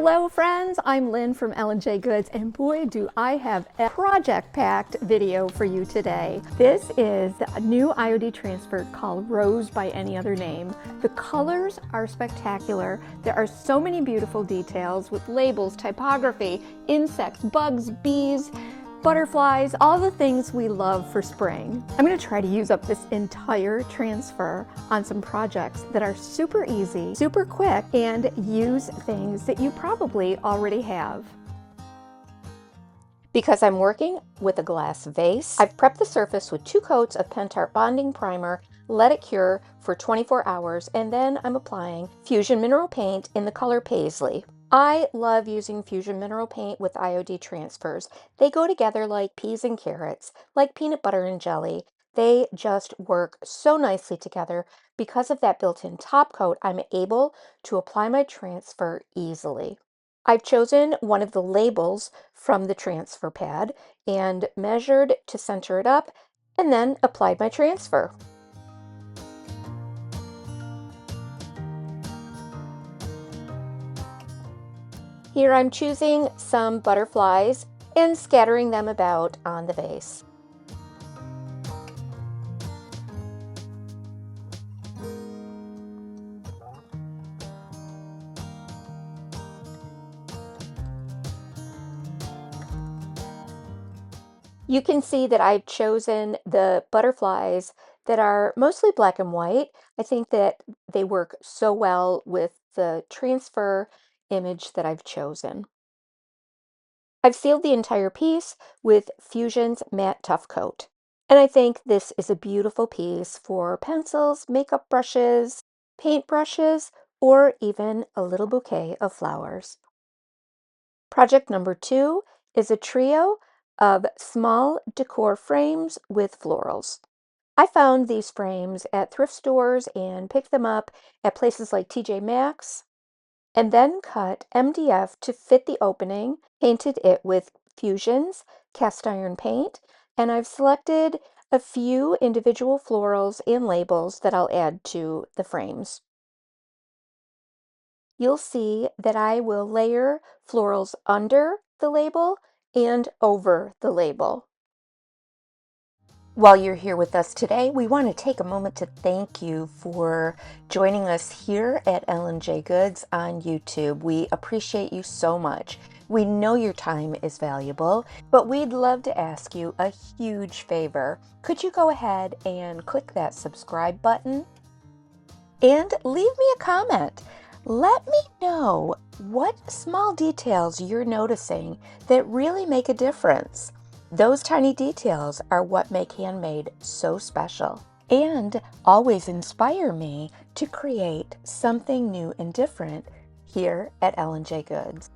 Hello friends, I'm Lynn from L&J Goods, and boy do I have a project-packed video for you today. This is a new IOD transfer called Rose by Any Other Name. The colors are spectacular. There are so many beautiful details with labels, typography, insects, bugs, bees, butterflies, all the things we love for spring. I'm going to try to use up this entire transfer on some projects that are super easy, super quick, and use things that you probably already have. Because I'm working with a glass vase, I've prepped the surface with 2 coats of Pentart bonding primer, let it cure for 24 hours, and then I'm applying Fusion Mineral Paint in the color Paisley. I love using Fusion Mineral Paint with IOD transfers. They go together like peas and carrots, like peanut butter and jelly. They just work so nicely together. Because of that built-in top coat, I'm able to apply my transfer easily. I've chosen one of the labels from the transfer pad and measured to center it up, and then applied my transfer. Here I'm choosing some butterflies and scattering them about on the vase. You can see that I've chosen the butterflies that are mostly black and white. I think that they work so well with the transfer image that I've chosen. I've sealed the entire piece with Fusion's Matte Tough Coat. And I think this is a beautiful piece for pencils, makeup brushes, paint brushes, or even a little bouquet of flowers. Project number 2 is a trio of small decor frames with florals. I found these frames at thrift stores and picked them up at places like TJ Maxx, and then cut MDF to fit the opening, painted it with Fusion's cast iron paint, and I've selected a few individual florals and labels that I'll add to the frames. You'll see that I will layer florals under the label and over the label. While you're here with us today, we want to take a moment to thank you for joining us here at L&J Goods on YouTube. We appreciate you so much. We know your time is valuable, but we'd love to ask you a huge favor. Could you go ahead and click that subscribe button and leave me a comment? Let me know what small details you're noticing that really make a difference. Those tiny details are what make handmade so special and always inspire me to create something new and different here at L&J Goods.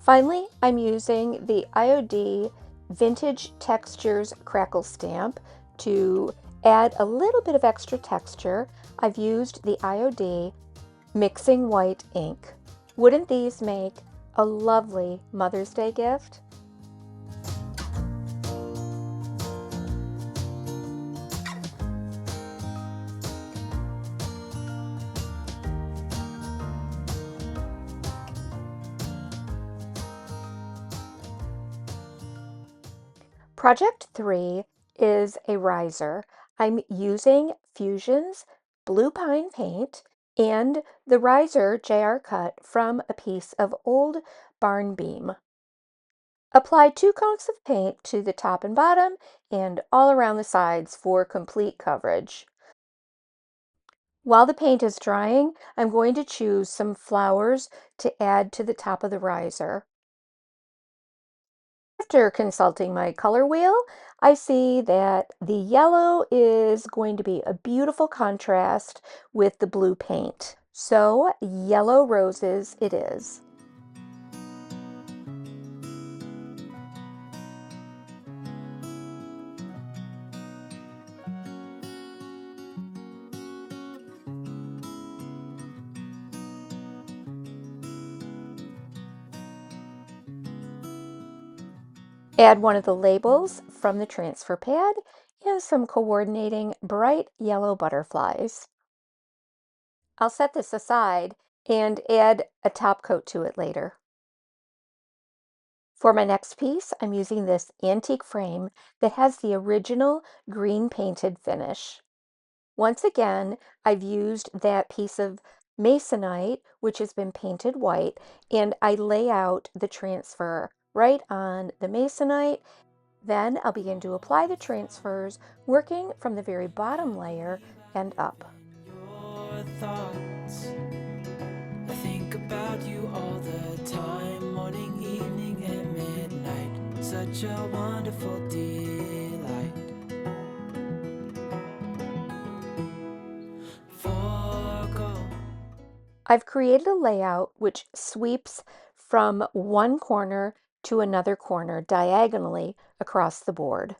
Finally, I'm using the IOD Vintage Textures Crackle Stamp to add a little bit of extra texture. I've used the IOD Mixing White ink. Wouldn't these make a lovely Mother's Day gift? Project 3 is a riser. I'm using Fusion's Blue Pine paint and the riser JR cut from a piece of old barn beam. Apply 2 coats of paint to the top and bottom and all around the sides for complete coverage. While the paint is drying, I'm going to choose some flowers to add to the top of the riser. After consulting my color wheel, I see that the yellow is going to be a beautiful contrast with the blue paint. So yellow roses it is. Add one of the labels from the transfer pad and some coordinating bright yellow butterflies. I'll set this aside and add a top coat to it later. For my next piece, I'm using this antique frame that has the original green painted finish. Once again, I've used that piece of masonite, which has been painted white, and I lay out the transfer right on the masonite. Then I'll begin to apply the transfers, working from the very bottom layer and up. Your thoughts. I think about you all the time, morning, evening, and midnight. Such a wonderful delight. Forgo. I've created a layout which sweeps from one corner to another corner diagonally across the board.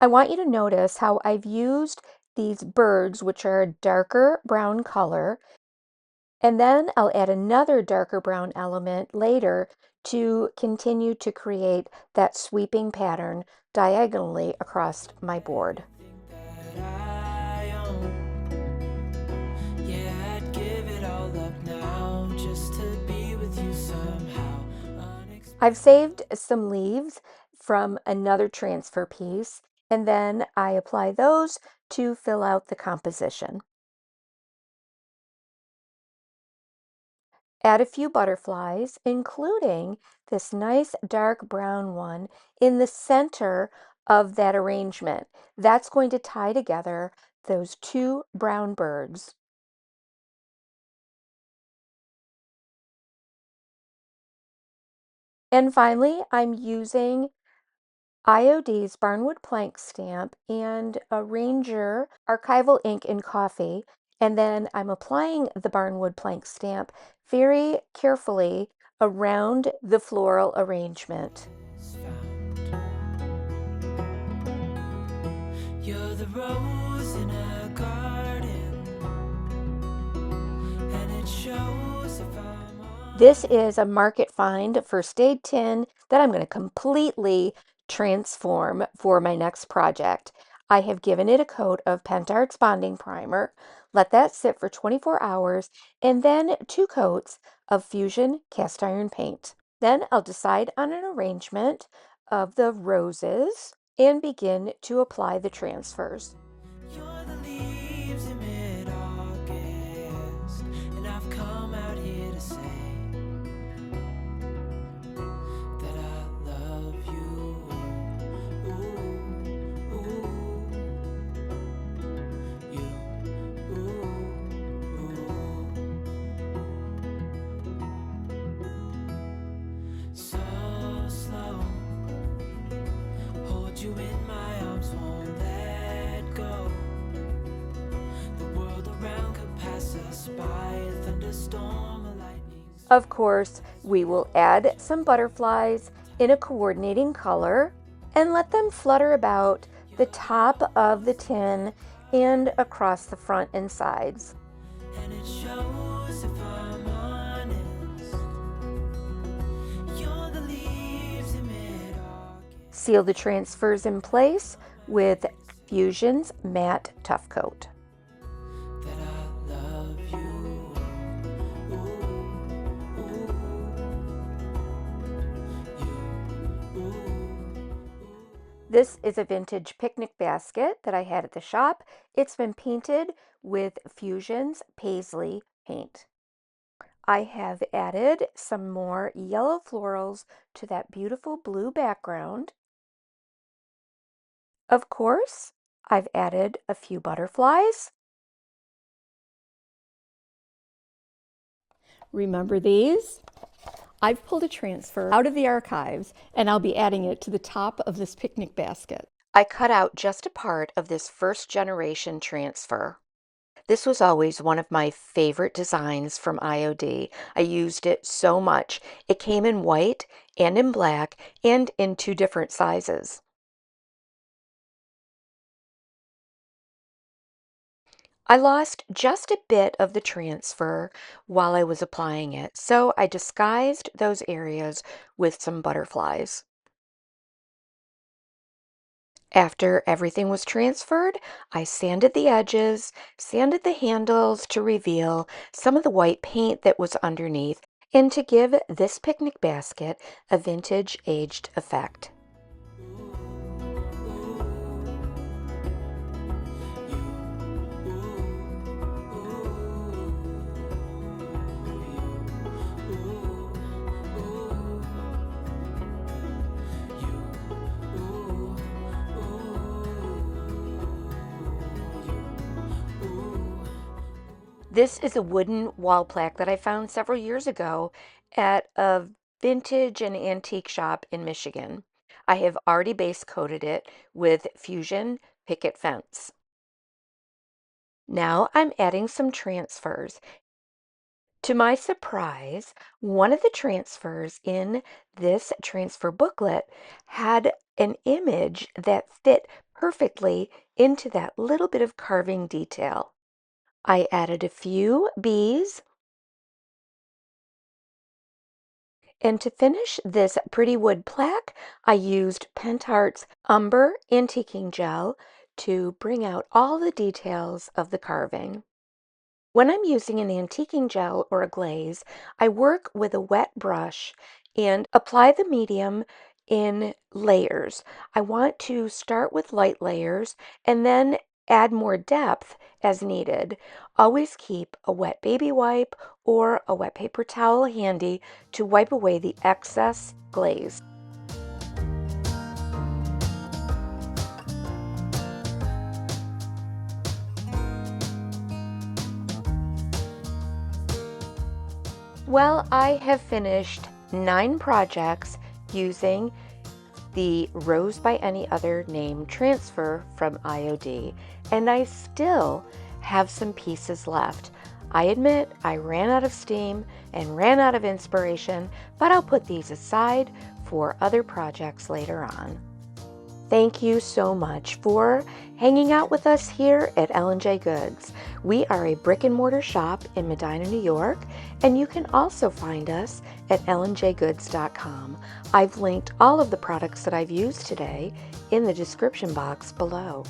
I want you to notice how I've used these birds, which are a darker brown color, and then I'll add another darker brown element later to continue to create that sweeping pattern diagonally across my board. That I own. Yeah, I'd give it all up now just to be with you somehow. I've saved some leaves from another transfer piece, and then I apply those to fill out the composition. Add a few butterflies, including this nice dark brown one in the center of that arrangement. That's going to tie together those two brown birds. And finally, I'm using IOD's Barnwood Plank stamp and a Ranger archival ink in coffee. And then I'm applying the Barnwood Plank stamp very carefully around the floral arrangement. You're the rose in a garden, and it shows if I'm This is a market find first aid tin that I'm going to completely transform for my next project. I have given it a coat of Pentart's bonding primer, let that sit for 24 hours, and then 2 coats of Fusion cast iron paint. Then I'll decide on an arrangement of the roses and begin to apply the transfers. You're the leaves in mid-August, and I've come out here to say that I love you. Ooh, ooh, you. Ooh, so slow. Hold you in my arms, won't let go. The world around could pass us by, a thunderstorm, a lightning storm. Of course, we will add some butterflies in a coordinating color and let them flutter about the top of the tin and across the front and sides. And it shows if I'm honest. You're the leaves in mid-August. Seal the transfers in place with Fusion's matte tough coat. That I love you. Ooh, ooh, you. This is a vintage picnic basket that I had at the shop. It's been painted with Fusion's Paisley paint. I have added some more yellow florals to that beautiful blue background. Of course, I've added a few butterflies. Remember these? I've pulled a transfer out of the archives and I'll be adding it to the top of this picnic basket. I cut out just a part of this first generation transfer. This was always one of my favorite designs from IOD. I used it so much. It came in white and in black and in 2 different sizes. I lost just a bit of the transfer while I was applying it, so I disguised those areas with some butterflies. After everything was transferred, I sanded the edges, sanded the handles to reveal some of the white paint that was underneath and to give this picnic basket a vintage aged effect. This is a wooden wall plaque that I found several years ago at a vintage and antique shop in Michigan. I have already base coated it with Fusion picket fence. Now I'm adding some transfers. To my surprise, one of the transfers in this transfer booklet had an image that fit perfectly into that little bit of carving detail. I added a few bees. And to finish this pretty wood plaque, I used Pentart's Umber Antiquing Gel to bring out all the details of the carving. When I'm using an antiquing gel or a glaze, I work with a wet brush and apply the medium in layers. I want to start with light layers and then add more depth as needed. Always keep a wet baby wipe or a wet paper towel handy to wipe away the excess glaze. Well, I have finished 9 projects using the Rose by Any Other Name transfer from IOD, and I still have some pieces left. I admit I ran out of steam and ran out of inspiration, but I'll put these aside for other projects later on. Thank you so much for hanging out with us here at L&J Goods. We are a brick and mortar shop in Medina, New York, and you can also find us at lnjgoods.com. I've linked all of the products that I've used today in the description box below.